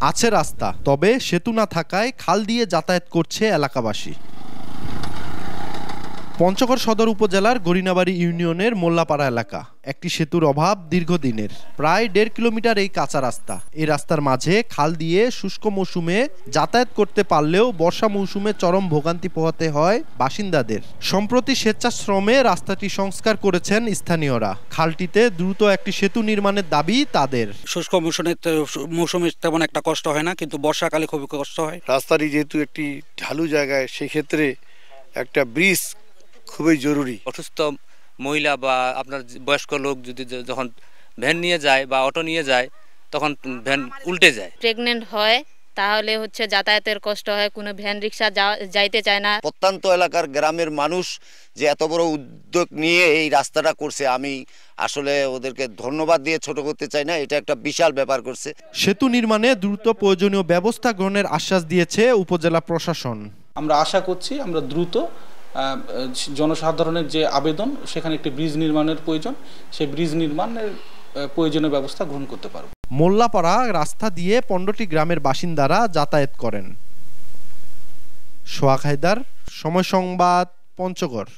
আছে রাস্তা, তবে সেতু না থাকায় খাল দিয়ে যাতায়াত করছে এলাকাবাসী। পঞ্চগড় সদর উপজেলার গরিনাবাড়ি ইউনিয়নের মোল্লাপাড়া এলাকা। একটি সেতুর অভাব দীর্ঘদিনের। প্রায় 1.5 কিলোমিটার এই কাঁচা রাস্তা। এই রাস্তার মাঝে খাল দিয়ে শুষ্ক মৌসুমে যাতায়াত করতে পারলেও বর্ষা মৌসুমে চরম ভোগান্তি পোহাতে হয় বাসিন্দাদের। সম্প্রতি স্বেচ্ছাশ্রমে রাস্তাটি সংস্কার করেছেন স্থানীয়রা। খালটিতে দ্রুত একটি সেতু নির্মাণের দাবি তাদের। শুষ্ক মৌসুমে তেমন একটা কষ্ট হয় না, কিন্তু বর্ষাকালে খুবই কষ্ট হয়। রাস্তাটি যেহেতু একটি ঢালু জায়গায়, সেক্ষেত্রে একটা ব্রিজ খুবই জরুরি। অসুস্থ মহিলা বা আপনার বয়স্ক লোক যদি যখন ভ্যান নিয়ে যায় বা অটো নিয়ে যায়, তখন ভ্যান উল্টে যায়। প্রেগনেন্ট হয় তাহলে যাতায়াতের কষ্ট হয়, কোনো ভ্যান রিক্সা যাইতে চায় না। প্রত্যন্ত এলাকার গ্রামের মানুষ যে এত বড় উদ্যোগ নিয়ে এই রাস্তাটা করছে, আমি আসলে ওদেরকে ধন্যবাদ দিয়ে ছোট করতে চাই না। এটা একটা বিশাল ব্যাপার করছে। সেতু নির্মাণে দ্রুত প্রয়োজনীয় ব্যবস্থা গ্রহণের আশ্বাস দিয়েছে উপজেলা প্রশাসন। আমরা আশা করছি আমরা দ্রুত জনসাধারণের যে আবেদন, সেখানে একটি ব্রিজ নির্মাণের প্রয়োজন, সেই ব্রিজ নির্মাণের প্রয়োজনীয় ব্যবস্থা গ্রহণ করতে পারব। মোল্লাপাড়া রাস্তা দিয়ে 15টি গ্রামের বাসিন্দারা যাতায়াত করেন। সোহাগ হায়দার, সময় সংবাদ, পঞ্চগড়।